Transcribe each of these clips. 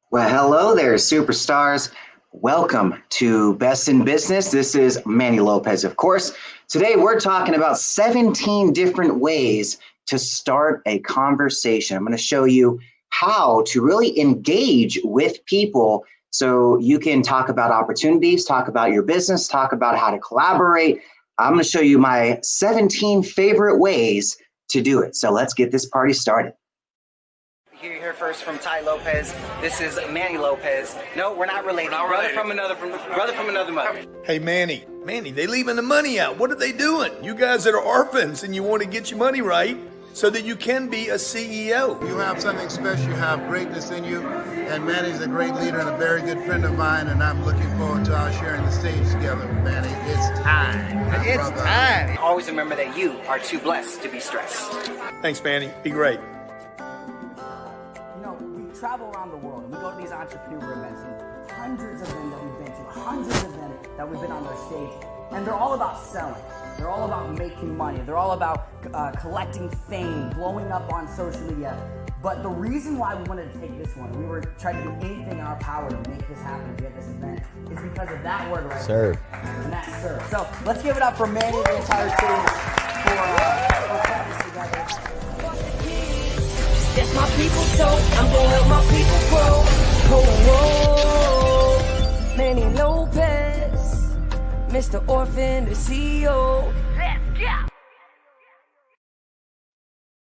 Well, hello there, superstars. Welcome to Best in Business. This is Manny Lopez, of course. Today, we're talking about 17 different ways to start a conversation. I'm going to show you how to really engage with people so you can talk about opportunities, talk about your business, talk about how to collaborate. I'm going to show you my 17 favorite ways to do it. So let's get this party started. Here first from Ty Lopez. This is Manny Lopez. No, we're not related. Brother from another mother. Hey, Manny, they leaving the money out. What are they doing? You guys that are orphans and you want to get your money right so that you can be a CEO. You have something special. You have greatness in you. And Manny's a great leader and a very good friend of mine. And I'm looking forward to our sharing the stage together, Manny. It's time. It's time. Always remember that you are too blessed to be stressed. Thanks, Manny. Be great. Travel around the world and we go to these entrepreneur events, and hundreds of them that we've been to, hundreds of them that we've been on their stage, and they're all about selling. They're all about making money. They're all about collecting fame, blowing up on social media. But the reason why we wanted to take this one, we were trying to do anything in our power to make this happen, to get this event, is because of that word right Serve. there. And that's serve. So let's give it up for Manny and the entire team for putting this together. That's my people, so I'm gonna help my people grow. Oh, Manny Lopez, Mr. Orphan, the CEO. Let's go.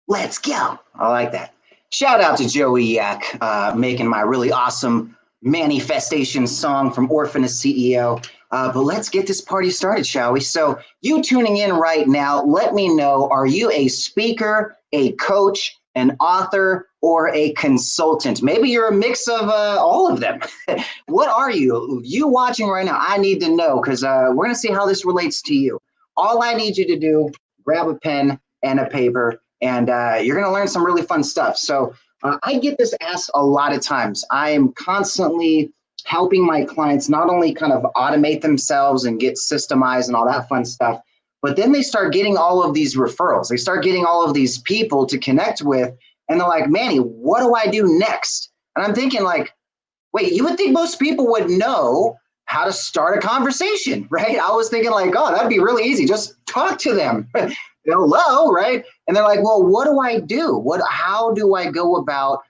Let's go. I like that. Shout out to Joey Yak making my really awesome manifestation song from Orphan to CEO. But let's get this party started, shall we? So you tuning in right now, let me know, are you a speaker, a coach, an author, or a consultant? Maybe you're a mix of all of them. What are you? You watching right now, I need to know, because we're going to see how this relates to you. All I need you to do, grab a pen and a paper, and you're going to learn some really fun stuff. So I get this asked a lot of times. I am constantly helping my clients not only kind of automate themselves and get systemized and all that fun stuff, but then they start getting all of these referrals. They start getting all of these people to connect with, and they're like, Manny, what do I do next? And I'm thinking like, wait, you would think most people would know how to start a conversation, right? I was thinking like, oh, that'd be really easy. Just talk to them. Hello, right? And they're like, well, what do I do? How do I go about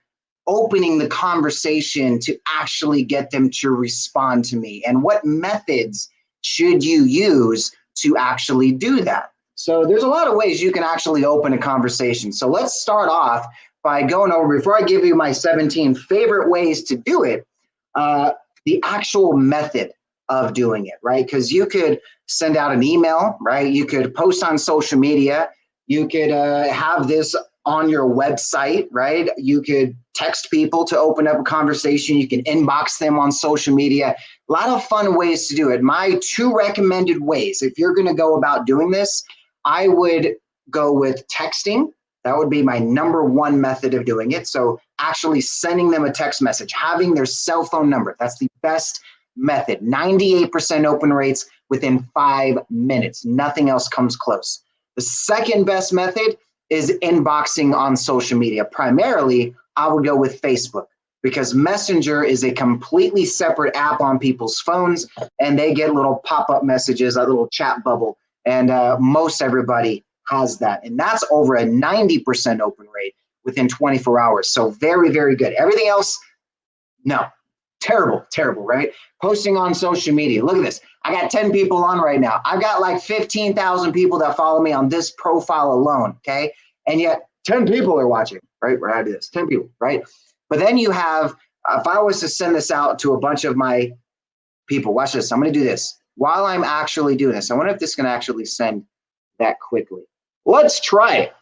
opening the conversation to actually get them to respond to me? And what methods should you use to actually do that? So there's a lot of ways you can actually open a conversation. So let's start off by going over, before I give you my 17 favorite ways to do it, the actual method of doing it, right? Because you could send out an email, right? You could post on social media. You could have this on your website, right? You could text people to open up a conversation. You can inbox them on social media. A lot of fun ways to do it. My 2 recommended ways, if you're going to go about doing this, I would go with texting. That would be my number 1 method of doing it. So actually sending them a text message, having their cell phone number. That's the best method. 98% open rates within 5 minutes. Nothing else comes close. The second best method is inboxing on social media. Primarily, I would go with Facebook, because Messenger is a completely separate app on people's phones, and they get little pop-up messages, a little chat bubble, and most everybody has that. And that's over a 90% open rate within 24 hours. So very, very good. Everything else, no. Terrible, right? Posting on social media. Look at this. I got 10 people on right now. I've got like 15,000 people that follow me on this profile alone, okay? And yet 10 people are watching, right? We're out of this, 10 people, right? But then you have, if I was to send this out to a bunch of my people, watch this. I'm going to do this. While I'm actually doing this, I wonder if this can actually send that quickly. Let's try it.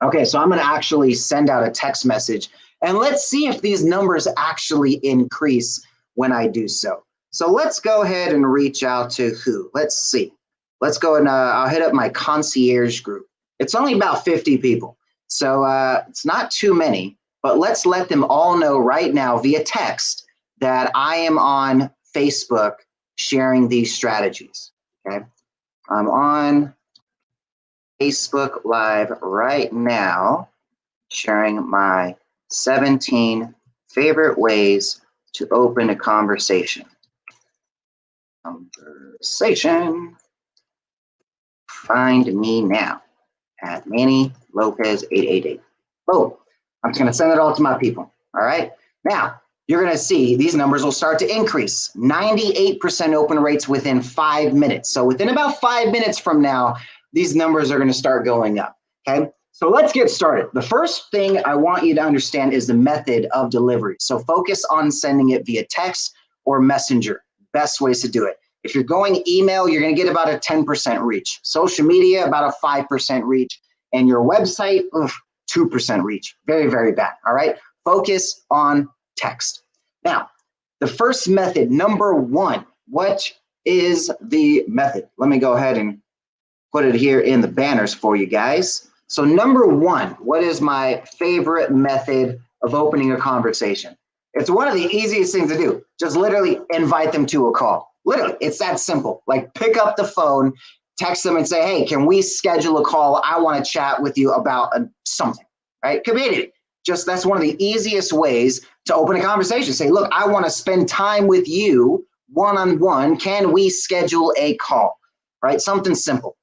Okay, so I'm going to actually send out a text message, and let's see if these numbers actually increase when I do so. So let's go ahead and reach out to who? Let's see. Let's go and I'll hit up my concierge group. It's only about 50 people, so it's not too many, but let's let them all know right now via text that I am on Facebook sharing these strategies, okay? I'm on Facebook Live right now, sharing my 17 favorite ways to open a conversation. Conversation. Find me now at Manny Lopez 888. Boom. I'm just going to send it all to my people. All right. Now, you're going to see these numbers will start to increase. 98% open rates within 5 minutes. So within about 5 minutes from now, these numbers are going to start going up. Okay. So let's get started. The first thing I want you to understand is the method of delivery. So focus on sending it via text or messenger. Best ways to do it. If you're going email, you're going to get about a 10% reach. Social media, about a 5% reach. And your website, 2% reach. Very, very bad. All right. Focus on text. Now, the first method, number one, what is the method? Let me go ahead and put it here in the banners for you guys. So number one, what is my favorite method of opening a conversation? It's one of the easiest things to do. Just literally invite them to a call. Literally, it's that simple. Like pick up the phone, text them and say, hey, can we schedule a call? I want to chat with you about something, right? Could be anything. Just that's one of the easiest ways to open a conversation. Say, look, I want to spend time with you one-on-one. Can we schedule a call, right? Something simple.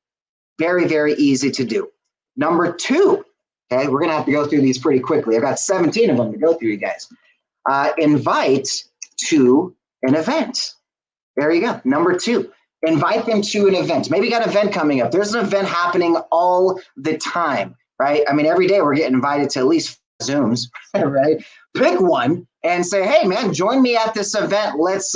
Very, very easy to do. Number two, okay, we're going to have to go through these pretty quickly. I've got 17 of them to go through, you guys. Invite to an event. There you go. Number two, invite them to an event. Maybe you got an event coming up. There's an event happening all the time, right? I mean, every day we're getting invited to at least Zooms, right? Pick one and say, hey, man, join me at this event. Let's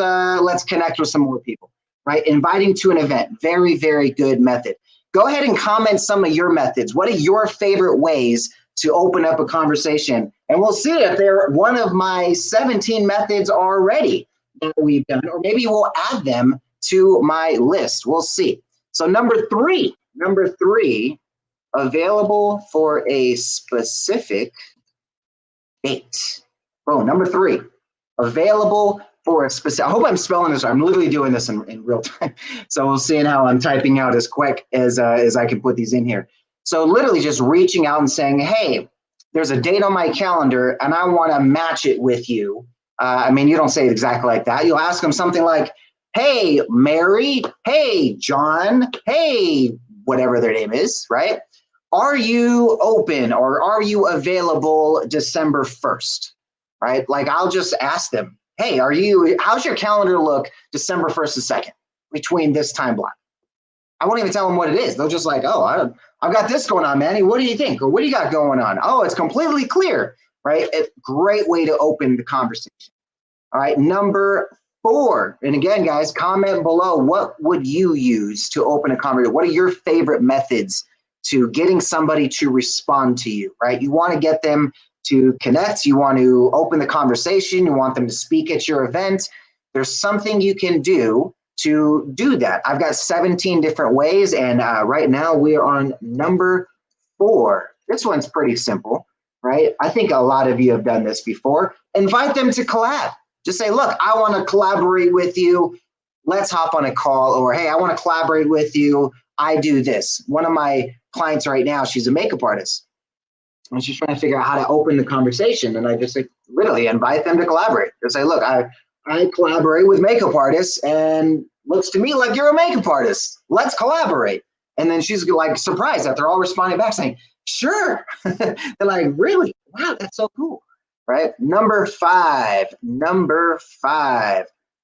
connect with some more people, right? Inviting to an event. Very, very good method. Go ahead and comment some of your methods. What are your favorite ways to open up a conversation? And we'll see if they're one of my 17 methods already that we've done, or maybe we'll add them to my list. We'll see. So number three, available for a specific date. Boom, number three, available for a specific, I hope I'm spelling this right. I'm literally doing this in real time. So we'll see how I'm typing out as quick as I can put these in here. So literally just reaching out and saying, hey, there's a date on my calendar and I want to match it with you. I mean, you don't say it exactly like that. You'll ask them something like, hey, Mary, hey, John, hey, whatever their name is, right? Are you open or are you available December 1st, right? Like I'll just ask them, hey, how's your calendar look December 1st and 2nd between this time block? I won't even tell them what it is. They'll just like, oh, I've got this going on, Manny. What do you think? Or what do you got going on? Oh, it's completely clear, right? A great way to open the conversation. All right, number four. And again, guys, comment below, what would you use to open a conversation? What are your favorite methods to getting somebody to respond to you, right? You want to get them to connect. You want to open the conversation. You want them to speak at your event. There's something you can do to do that. I've got 17 different ways, and right now we are on number 4. This one's pretty simple, right? I think a lot of you have done this before. Invite them to collab. Just say, look, I want to collaborate with you. Let's hop on a call. Or, hey, I want to collaborate with you. I do this. One of my clients right now, she's a makeup artist. And she's trying to figure out how to open the conversation. And I just like literally invite them to collaborate. Just say, look, I collaborate with makeup artists and looks to me like you're a makeup artist. Let's collaborate. And then she's like surprised that they're all responding back saying, sure. They're like, really? Wow, that's so cool. Right? Number five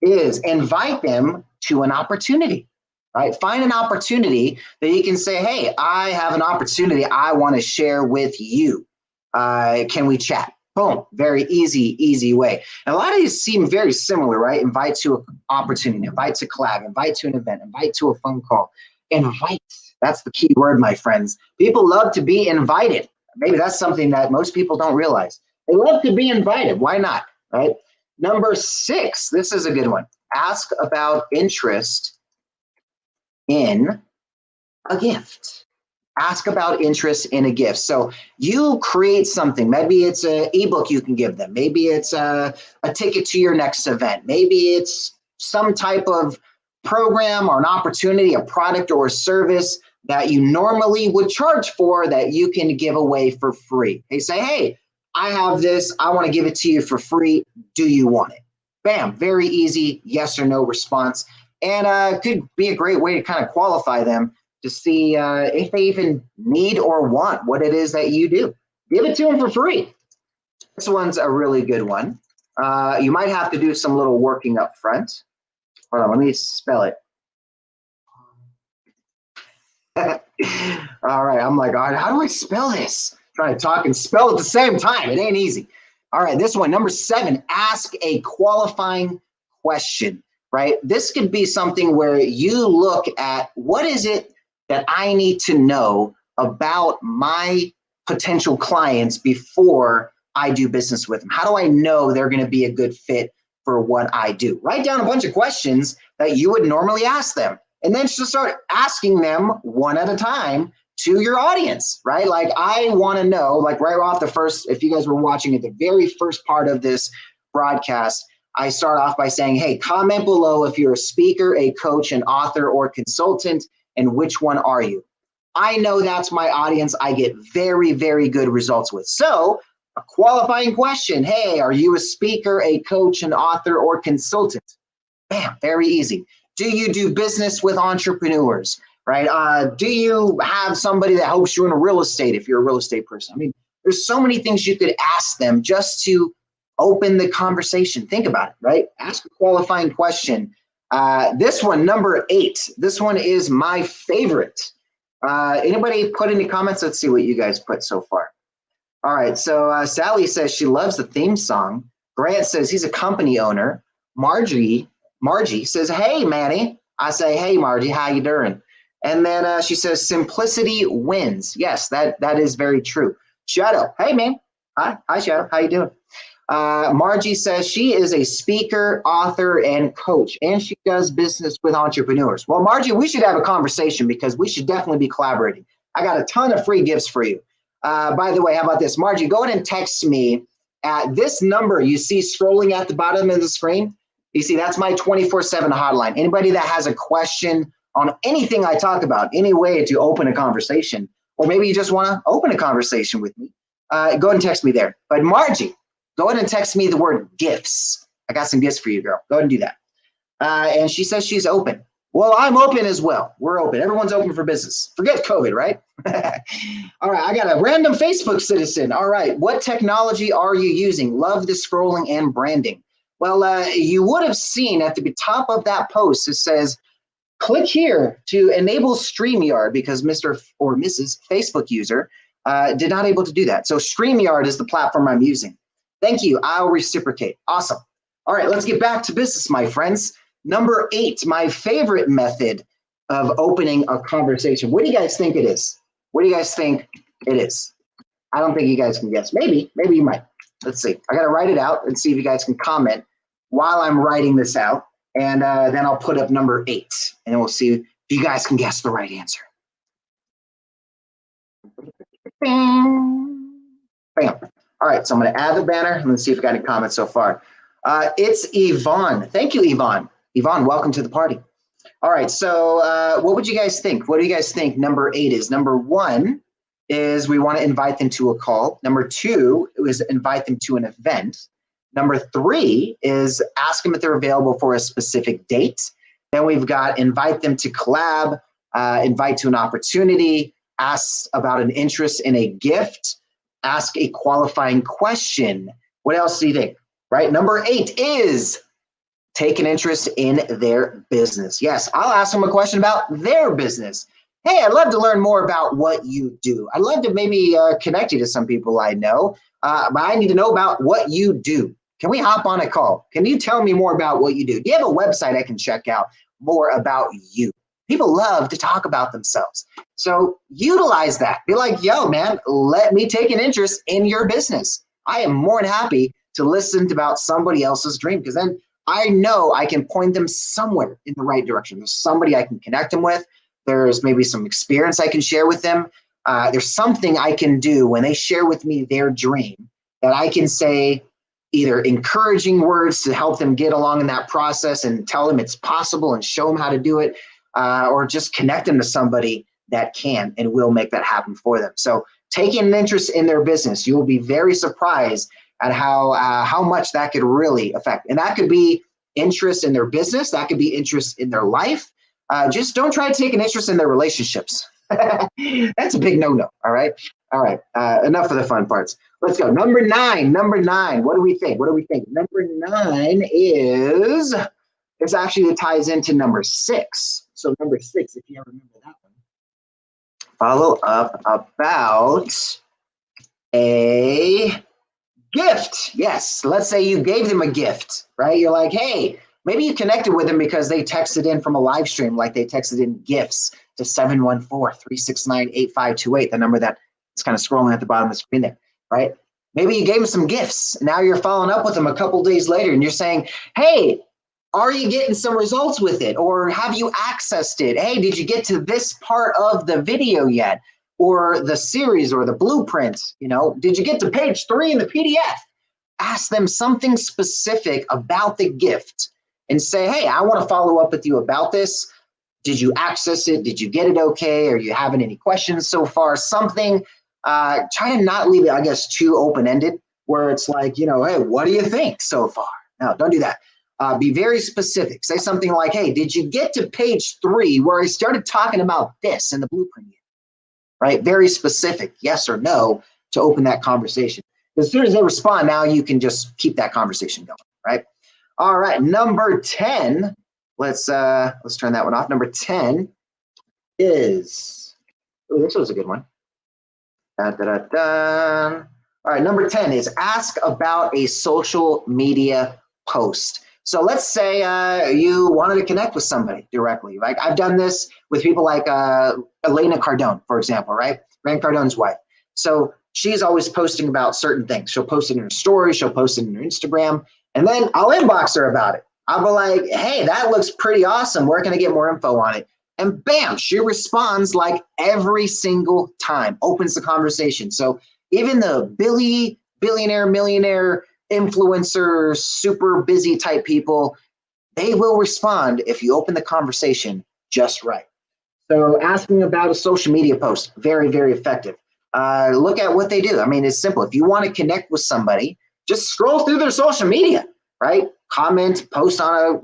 is invite them to an opportunity. Right? Find an opportunity that you can say, hey, I have an opportunity I want to share with you. Can we chat? Boom. Very easy way. And a lot of these seem very similar, right? Invite to an opportunity, invite to collab, invite to an event, invite to a phone call. Invite. That's the key word, my friends. People love to be invited. Maybe that's something that most people don't realize. They love to be invited. Why not? Right? Number 6. This is a good one. Ask about interest in a gift. Ask about interest in a gift. So you create something. Maybe it's an ebook you can give them. Maybe it's a ticket to your next event. Maybe it's some type of program or an opportunity, a product or a service that you normally would charge for that you can give away for free. They say, hey, I have this. I want to give it to you for free. Do you want it? Bam. Very easy yes or no response. And could be a great way to kind of qualify them to see if they even need or want what it is that you do. Give it to them for free. This one's a really good one. You might have to do some little working up front. Hold on, let me spell it. All right, I'm like, all right, how do I spell this? Trying to talk and spell at the same time. It ain't easy. All right, this one, number 7, ask a qualifying question, right? This could be something where you look at what is it that I need to know about my potential clients before I do business with them. How do I know they're going to be a good fit for what I do? Write down a bunch of questions that you would normally ask them, and then just start asking them one at a time to your audience, right? Like, I want to know, like right off the first, if you guys were watching at the very first part of this broadcast, I start off by saying, hey, comment below if you're a speaker, a coach, an author, or consultant, and which one are you? I know that's my audience I get very, very good results with. So a qualifying question, hey, are you a speaker, a coach, an author, or consultant? Bam, very easy. Do you do business with entrepreneurs, right? Do you have somebody that helps you in real estate if you're a real estate person? I mean, there's so many things you could ask them just to open the conversation. Think about it, right? Ask a qualifying question. This one, number 8, this one is my favorite. Anybody put any comments? Let's see what you guys put so far. All right, so Sally says she loves the theme song. Grant says he's a company owner. Margie says, hey, Manny. I say, hey, Margie, how you doing? And then she says, simplicity wins. Yes, that is very true. Shadow, hey, man. Hi, Shadow. How you doing? Margie says she is a speaker, author, and coach, and she does business with entrepreneurs. Well, Margie, we should have a conversation because we should definitely be collaborating. I got a ton of free gifts for you. By the way, how about this? Margie, go ahead and text me at this number you see scrolling at the bottom of the screen. You see, that's my 24/7 hotline. Anybody that has a question on anything I talk about, any way to open a conversation, or maybe you just want to open a conversation with me, go ahead and text me there. But Margie, go ahead and text me the word gifts. I got some gifts for you, girl. Go ahead and do that. And she says she's open. Well, I'm open as well. We're open. Everyone's open for business. Forget COVID, right? All right, I got a random Facebook citizen. All right, what technology are you using? Love the scrolling and branding. Well, you would have seen at the top of that post, it says, click here to enable StreamYard because Mr. or Mrs. Facebook user did not able to do that. So StreamYard is the platform I'm using. Thank you. I'll reciprocate. Awesome. All right, let's get back to business, my friends. Number 8, my favorite method of opening a conversation. What do you guys think it is? What do you guys think it is? I don't think you guys can guess. Maybe you might. Let's see. I got to write it out and see if you guys can comment while I'm writing this out. And then I'll put up number 8, and then we'll see if you guys can guess the right answer. Bam. Bam. All right, so I'm going to add the banner and let's see if we got any comments so far. It's Yvonne. Thank you, Yvonne. Yvonne, welcome to the party. All right, so what would you guys think? What do you guys think number 8 is? Number 1 is we want to invite them to a call. Number 2 is invite them to an event. Number 3 is ask them if they're available for a specific date. Then we've got invite them to collab, invite to an opportunity, ask about an interest in a gift, ask a qualifying question. What else do you think? Right? Number 8 is take an interest in their business. Yes, I'll ask them a question about their business. Hey, I'd love to learn more about what you do. I'd love to maybe connect you to some people I know, but I need to know about what you do. Can we hop on a call? Can you tell me more about what you do? Do you have a website I can check out more about you? People love to talk about themselves. So utilize that. Be like, yo, man, let me take an interest in your business. I am more than happy to listen about somebody else's dream because then I know I can point them somewhere in the right direction. There's somebody I can connect them with. There's maybe some experience I can share with them. There's something I can do when they share with me their dream that I can say either encouraging words to help them get along in that process and tell them it's possible and show them how to do it, or just connect them to somebody that can and will make that happen for them. So taking an interest in their business. You will be very surprised at how much that could really affect. And that could be interest in their business. That could be interest in their life. Just don't try to take an interest in their relationships. That's a big no-no. All right. All right. Enough of the fun parts. Let's go. Number nine. Number nine. What do we think? What do we think? Number nine is actually it ties into number 6. So number 6, if you ever remember that one, follow up about a gift. Yes. Let's say you gave them a gift, right? You're like, hey, maybe you connected with them because they texted in from a live stream, like they texted in gifts to 714-369-8528, the number that is kind of scrolling at the bottom of the screen there, right? Maybe you gave them some gifts. Now you're following up with them a couple days later and you're saying, hey, are you getting some results with it? Or have you accessed it? Hey, did you get to this part of the video yet? Or the series or the blueprint, did you get to page 3 in the PDF? Ask them something specific about the gift and say, hey, I want to follow up with you about this. Did you access it? Did you get it okay? Are you having any questions so far? Something, try to not leave it, I guess, too open-ended where it's like, hey, what do you think so far? No, don't do that. Be very specific. Say something like, hey, did you get to page 3 where I started talking about this in the blueprint yet? Right? Very specific, yes or no, to open that conversation. As soon as they respond, now you can just keep that conversation going, right? All right, number 10. Let's turn that one off. Number 10 is, this was a good one. All right, number 10 is ask about a social media post. So let's say you wanted to connect with somebody directly. Like I've done this with people like Elena Cardone, for example, right? Grant Cardone's wife. So she's always posting about certain things. She'll post it in her story. She'll post it in her Instagram. And then I'll inbox her about it. I'll be like, hey, that looks pretty awesome. Where can I get more info on it? And bam, she responds like every single time, opens the conversation. So even the billionaire, millionaire, influencers, super busy type people, they will respond if you open the conversation just right. So asking about a social media post, very, very effective. Look at what they do. I mean, it's simple. If you want to connect with somebody, just scroll through their social media, right? Comment, post on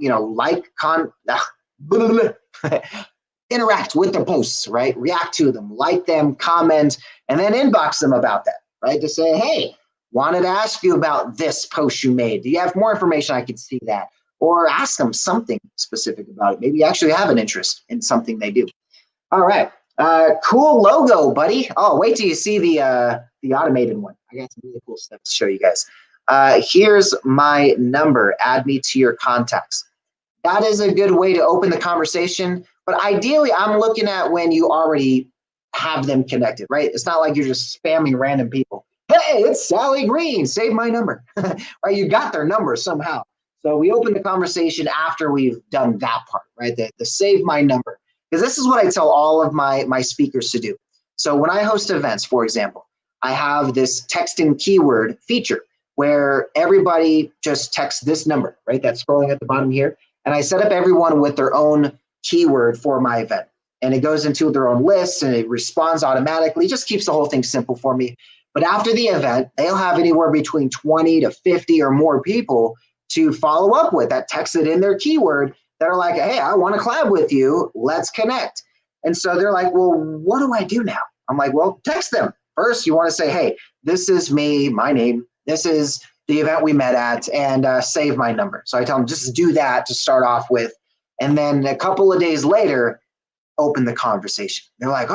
interact with their posts, right? React to them, like them, comment, and then inbox them about that, right? To say, hey, wanted to ask you about this post you made. Do you have more information? I could see that. Or ask them something specific about it. Maybe you actually have an interest in something they do. All right. Cool logo, buddy. Oh, wait till you see the automated one. I got some really cool stuff to show you guys. Here's my number. Add me to your contacts. That is a good way to open the conversation. But ideally, I'm looking at when you already have them connected, right? It's not like you're just spamming random people. Hey, it's Sally Green. Save my number. Right? You got their number somehow. So we open the conversation after we've done that part, right? The save my number. Because this is what I tell all of my speakers to do. So when I host events, for example, I have this texting keyword feature where everybody just texts this number, right? That's scrolling at the bottom here. And I set up everyone with their own keyword for my event. And it goes into their own list and it responds automatically. Just keeps the whole thing simple for me. But after the event, they'll have anywhere between 20 to 50 or more people to follow up with that texted in their keyword that are like, hey, I want to collab with you. Let's connect. And so they're like, well, what do I do now? I'm like, well, text them. First, you want to say, hey, this is me, my name. This is the event we met at, and save my number. So I tell them just do that to start off with. And then a couple of days later, open the conversation. They're like,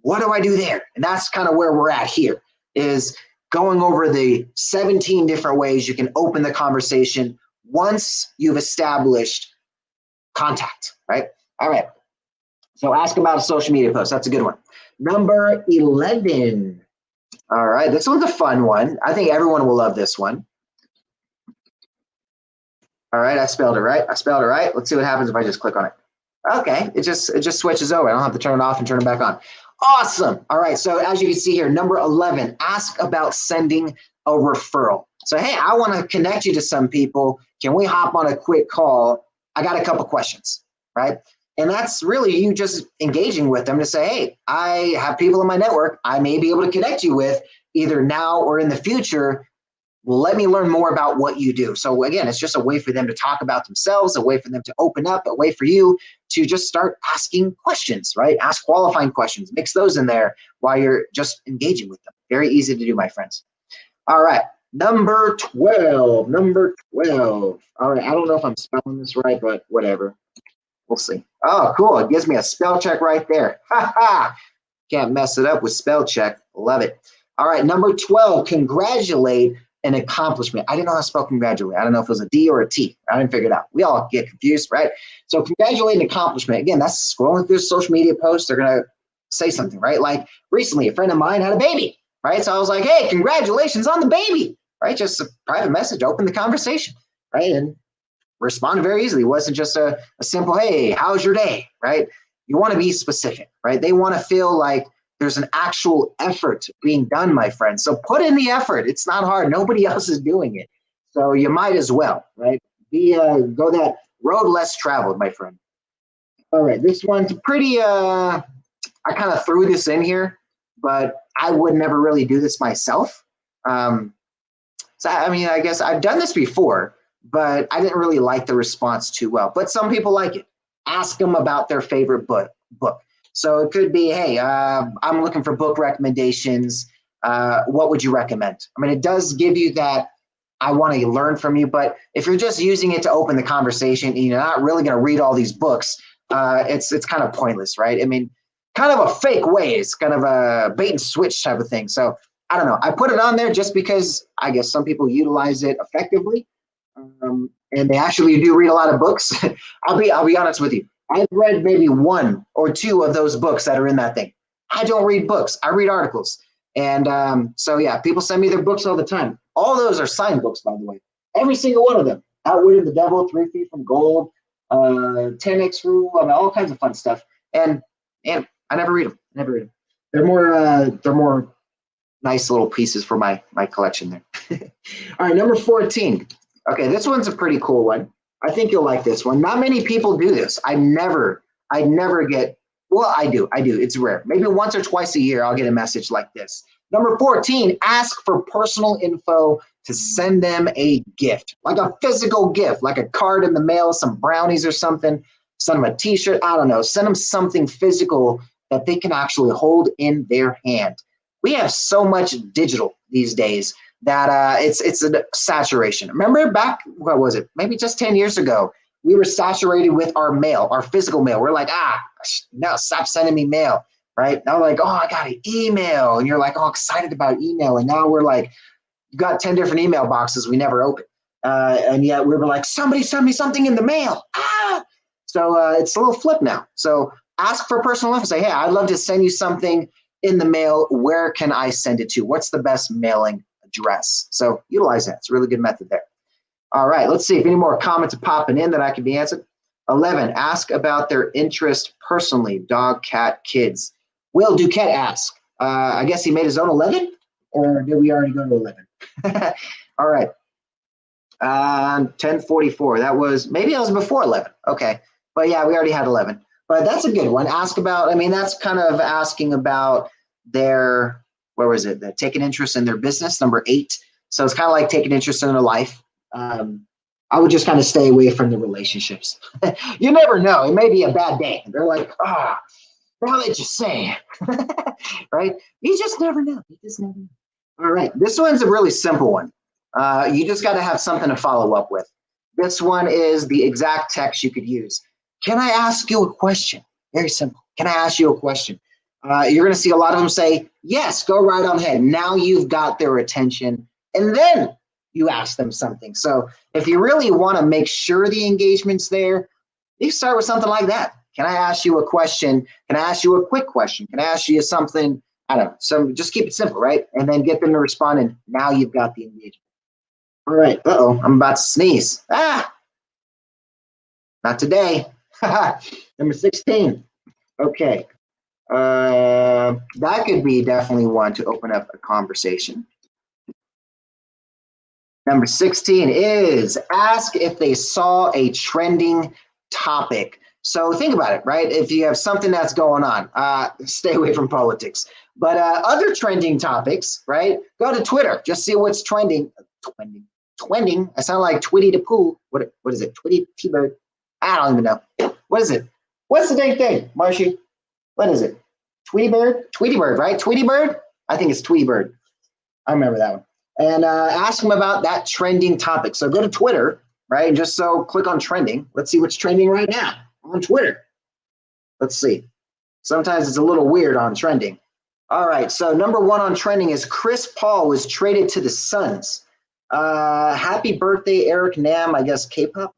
what do I do there? And that's kind of where we're at here, is going over the 17 different ways you can open the conversation once you've established contact, right? All right. So ask about a social media post. That's a good one. Number 11. All right. This one's a fun one. I think everyone will love this one. All right. I spelled it right. Let's see what happens if I just click on it. Okay. It just switches over. I don't have to turn it off and turn it back on. Awesome. All right. So as you can see here, number 11, ask about sending a referral. So, hey, I want to connect you to some people. Can we hop on a quick call? I got a couple questions, right? And that's really you just engaging with them to say, hey, I have people in my network I may be able to connect you with either now or in the future. Well, let me learn more about what you do. So again, it's just a way for them to talk about themselves, a way for them to open up, a way for you to just start asking questions, right? Ask qualifying questions, mix those in there while you're just engaging with them. Very easy to do, my friends. All right, number 12, number 12. All right, I don't know if I'm spelling this right, but whatever. We'll see. Oh, cool. It gives me a spell check right there. Ha ha. Can't mess it up with spell check. Love it. All right, number 12, congratulate an accomplishment. I didn't know how to spell congratulate. I don't know if it was a D or a T. I didn't figure it out. We all get confused, right? So congratulate an accomplishment. Again, that's scrolling through social media posts. They're going to say something, right? Like recently, a friend of mine had a baby, right? So I was like, hey, congratulations on the baby, right? Just a private message, open the conversation, right? And responded very easily. It wasn't just a simple, hey, how's your day, right? You want to be specific, right? They want to feel like there's an actual effort being done, my friend. So put in the effort. It's not hard. Nobody else is doing it. So you might as well, right? Go that road less traveled, my friend. All right, this one's pretty, I kind of threw this in here, but I would never really do this myself. So, I mean, I guess I've done this before, but I didn't really like the response too well. But some people like it. Ask them about their favorite book. So it could be, hey, I'm looking for book recommendations. What would you recommend? I mean, it does give you that I want to learn from you, but if you're just using it to open the conversation and you're not really going to read all these books, it's kind of pointless, right? I mean, kind of a fake way. It's kind of a bait and switch type of thing. So I don't know. I put it on there just because I guess some people utilize it effectively. And they actually do read a lot of books. I'll be honest with you. I've read maybe one or two of those books that are in that thing. I don't read books. I read articles. And so, yeah, people send me their books all the time. All those are signed books, by the way. Every single one of them. Outwitting the Devil, 3 Feet from Gold, 10X Rule, I mean, all kinds of fun stuff. And I never read them. They're more nice little pieces for my collection there. All right, number 14. Okay, this one's a pretty cool one. I think you'll like this one. Not many people do this. I never get, well, I do. It's rare. Maybe once or twice a year, I'll get a message like this. Number 14, ask for personal info to send them a gift, like a physical gift, like a card in the mail, some brownies or something, send them a t-shirt. I don't know. Send them something physical that they can actually hold in their hand. We have so much digital these days that it's a saturation. Remember back, what was it? Maybe just 10 years ago, we were saturated with our mail, our physical mail. We're like, no, stop sending me mail, right? Now we're like, oh, I got an email. And you're like, oh, excited about email. And now we're like, you got 10 different email boxes we never open. And yet we were like, somebody send me something in the mail. So it's a little flip now. So ask for personal info. Say, hey, I'd love to send you something in the mail. Where can I send it to? What's the best mailing address? So utilize that. It's a really good method there. All right, let's see if any more comments are popping in that I can be answered. 11, ask about their interest personally, dog, cat, kids. Will Duquette ask? I guess he made his own 11, or did we already go to 11? All right. 1044. Maybe that was before 11. Okay. But yeah, we already had 11. But that's a good one. Ask about, I mean, that's kind of asking about their, where was it? Taking interest in their business, number 8. So it's kind of like taking interest in their life. I would just kind of stay away from the relationships. You never know. It may be a bad day. They're like, now that you say, right? You just never know. All right. This one's a really simple one. You just got to have something to follow up with. This one is the exact text you could use. Can I ask you a question? Very simple. Can I ask you a question? You're going to see a lot of them say, yes, go right on ahead. Now you've got their attention. And then you ask them something. So if you really want to make sure the engagement's there, you start with something like that. Can I ask you a question? Can I ask you a quick question? Can I ask you something? I don't know. So just keep it simple, right? And then get them to respond, and now you've got the engagement. All right. Uh-oh, I'm about to sneeze. Not today. Number 16. Okay. That could be definitely one to open up a conversation. Number 16 is ask if they saw a trending topic So think about it, right? If you have something that's going on, stay away from politics. But other trending topics, right? Go to Twitter, just see what's trending. Twending. I sound like Twitty the Pooh. What is it? Twitty T-Bird. I don't even know. What is it? What's the dang thing, Marshy? What is it? Tweety Bird? Tweety Bird, right? Tweety Bird? I think it's Tweety Bird. I remember that one. And ask them about that trending topic. So go to Twitter, right? And just so click on trending. Let's see what's trending right now on Twitter. Let's see. Sometimes it's a little weird on trending. All right, so number 1 on trending is Chris Paul was traded to the Suns. Happy birthday, Eric Nam, I guess K-pop.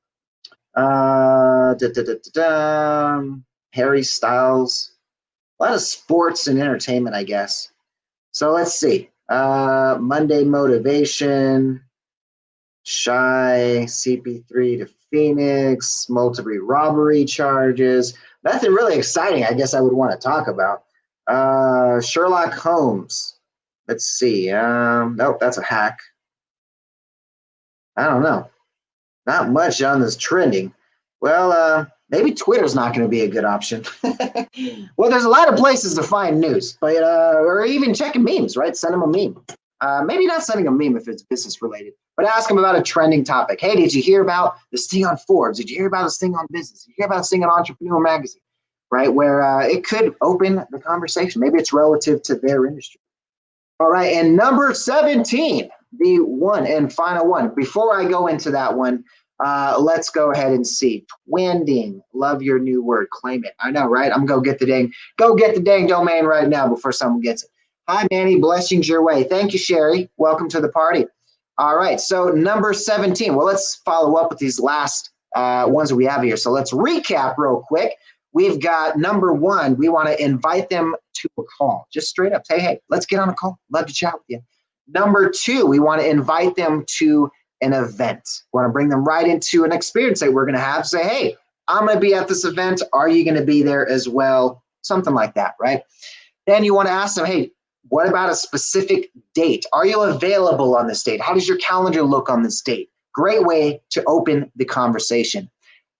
Harry Styles. A lot of sports and entertainment, I guess. So let's see. Monday motivation. Shy, CP3 to Phoenix, multiple robbery charges. Nothing really exciting, I guess I would want to talk about. Sherlock Holmes. Let's see. Nope, that's a hack. I don't know. Not much on this trending. Well, maybe Twitter's not going to be a good option. Well, there's a lot of places to find news, but or even checking memes, right? Send them a meme. Maybe not sending a meme if it's business related, but ask them about a trending topic. Hey, did you hear about this thing on Forbes? Did you hear about this thing on business? Did you hear about this thing on Entrepreneur Magazine? Right, where it could open the conversation. Maybe it's relative to their industry. All right, and number 17, the one and final one. Before I go into that one, let's go ahead and see. Twending, love your new word, claim it. I know, right? I'm gonna go get the dang domain right now before someone gets it. Hi, Manny, blessings your way. Thank you, Sherry. Welcome to the party. All right, so number 17. Well, let's follow up with these last ones that we have here. So let's recap real quick. We've got number 1, we want to invite them to a call. Just straight up say, hey, let's get on a call. Love to chat with you. Number 2, we want to invite them to an event. We want to bring them right into an experience that we're going to have. Say, hey, I'm going to be at this event. Are you going to be there as well? Something like that, right? Then you want to ask them, hey, what about a specific date? Are you available on this date? How does your calendar look on this date? Great way to open the conversation.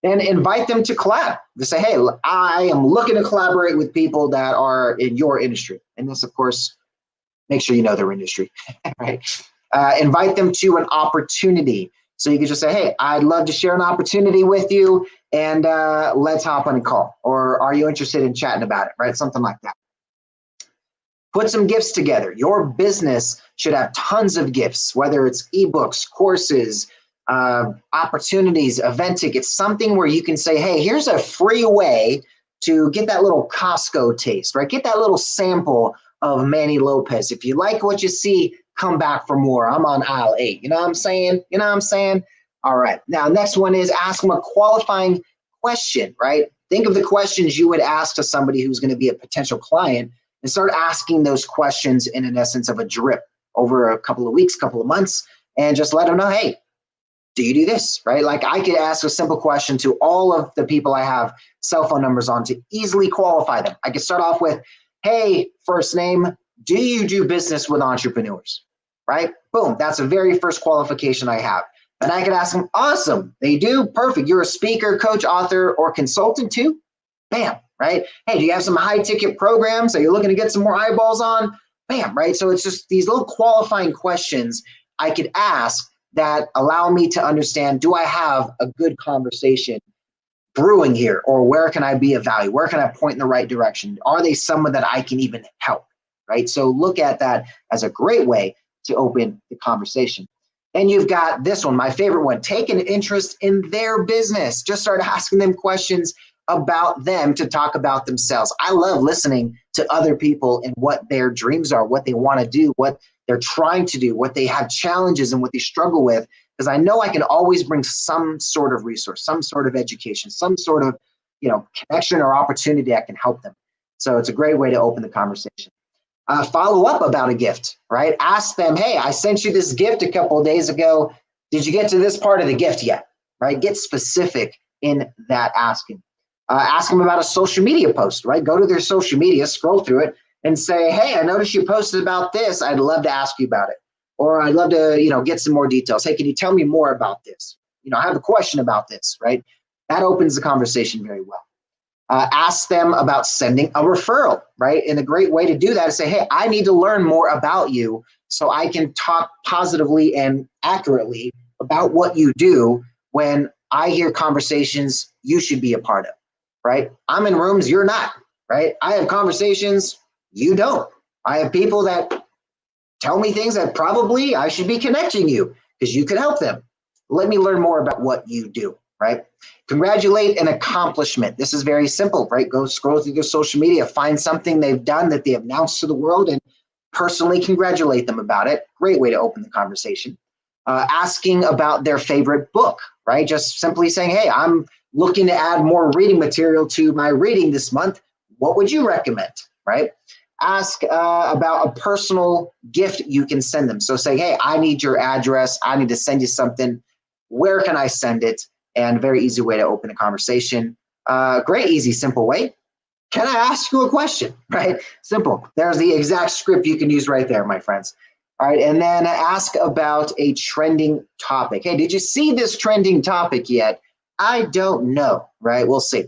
Then invite them to collab. Just say, hey, I am looking to collaborate with people that are in your industry. And this, of course, make sure you know their industry, right? Invite them to an opportunity. So you can just say, hey, I'd love to share an opportunity with you, and let's hop on a call. Or are you interested in chatting about it, right? Something like that. Put some gifts together. Your business should have tons of gifts, whether it's ebooks, courses, opportunities, event tickets, something where you can say, hey, here's a free way to get that little Costco taste, right? Get that little sample of Manny Lopez. If you like what you see, come back for more. I'm on aisle 8. You know what I'm saying? You know what I'm saying? All right. Now, next one is ask them a qualifying question, right? Think of the questions you would ask to somebody who's going to be a potential client and start asking those questions in an essence of a drip over a couple of weeks, couple of months, and just let them know, hey, do you do this, right? Like I could ask a simple question to all of the people I have cell phone numbers on to easily qualify them. I could start off with, hey, first name, do you do business with entrepreneurs, right? Boom, that's the very first qualification I have. And I could ask them, awesome, they do, perfect. You're a speaker, coach, author, or consultant too? Bam, right? Hey, do you have some high ticket programs that you're looking to get some more eyeballs on? Bam, right? So it's just these little qualifying questions I could ask that allow me to understand, do I have a good conversation brewing here? Or where can I be of value? Where can I point in the right direction? Are they someone that I can even help, right? So look at that as a great way to open the conversation. And you've got this one, my favorite one, take an interest in their business. Just start asking them questions about them to talk about themselves. I love listening to other people and what their dreams are, what they want to do, what they're trying to do, what they have challenges and what they struggle with, because I know I can always bring some sort of resource, some sort of education, some sort of, connection or opportunity that can help them. So it's a great way to open the conversation. Follow up about a gift, right? Ask them, hey, I sent you this gift a couple of days ago. Did you get to this part of the gift yet? Right? Get specific in that asking. Ask them about a social media post, right? Go to their social media, scroll through it, and say, hey, I noticed you posted about this. I'd love to ask you about it. Or I'd love to, get some more details. Hey, can you tell me more about this? I have a question about this, right? That opens the conversation very well. Ask them about sending a referral, right? And a great way to do that is say, hey, I need to learn more about you so I can talk positively and accurately about what you do when I hear conversations you should be a part of, right? I'm in rooms you're not, right? I have conversations you don't. I have people that tell me things that probably I should be connecting you because you could help them. Let me learn more about what you do, right? Congratulate an accomplishment. This is very simple, right? Go scroll through their social media, find something they've done that they have announced to the world and personally congratulate them about it. Great way to open the conversation. Asking about their favorite book, right? Just simply saying, hey, I'm looking to add more reading material to my reading this month. What would you recommend, right? Ask about a personal gift you can send them. So say, hey, I need your address. I need to send you something. Where can I send it? And a very easy way to open a conversation. Great, easy, simple way. Can I ask you a question, right? Simple. There's the exact script you can use right there, my friends. All right, and then ask about a trending topic. Hey, did you see this trending topic yet? I don't know, right? We'll see.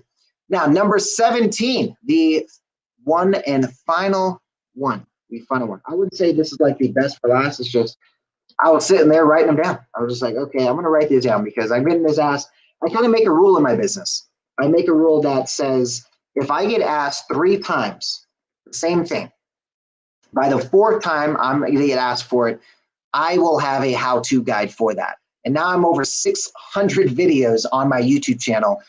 Now, number 17, the one and final one. The final one. I wouldn't say this is like the best for last. It's just I was sitting there writing them down. I was just like, okay, I'm going to write these down because I've been this asked. I kind of make a rule in my business. I make a rule that says if I get asked 3 times the same thing, by the 4th time I'm going to get asked for it, I will have a how-to guide for that. And now I'm over 600 videos on my YouTube channel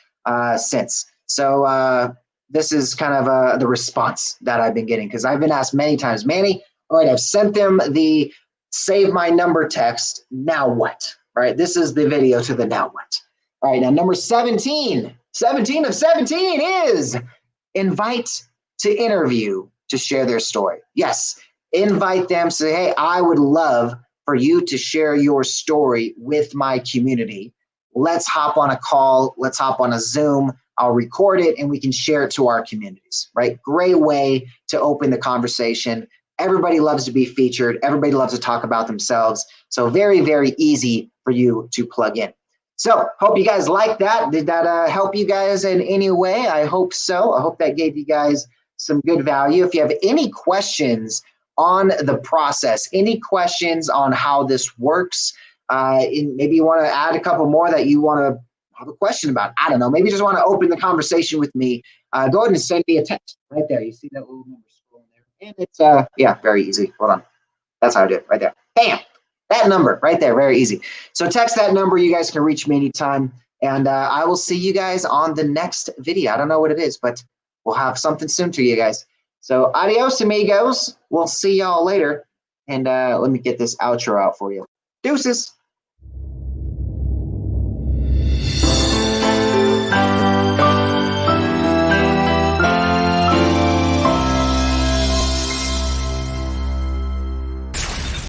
since. So this is kind of the response that I've been getting because I've been asked many times, Manny, all right, I've sent them the save my number text. Now what? All right, this is the video to the now what. All right, now number 17 of 17 is invite to interview to share their story. Yes, invite them, say, hey, I would love for you to share your story with my community. Let's hop on a call. Let's hop on a Zoom. I'll record it and we can share it to our communities, right? Great way to open the conversation. Everybody loves to be featured. Everybody loves to talk about themselves. So very, very easy for you to plug in. So hope you guys like that. Did that help you guys in any way? I hope so. I hope that gave you guys some good value. If you have any questions on the process, any questions on how this works, maybe you want to add a couple more that you want to have a question about. I don't know. Maybe you just want to open the conversation with me. Go ahead and send me a text right there. You see that little number scrolling there? And it's, yeah, very easy. Hold on. That's how I do it right there. Bam. That number right there. Very easy. So text that number. You guys can reach me anytime. And I will see you guys on the next video. I don't know what it is, but we'll have something soon to you guys. So adios, amigos. We'll see y'all later. And let me get this outro out for you. Deuces.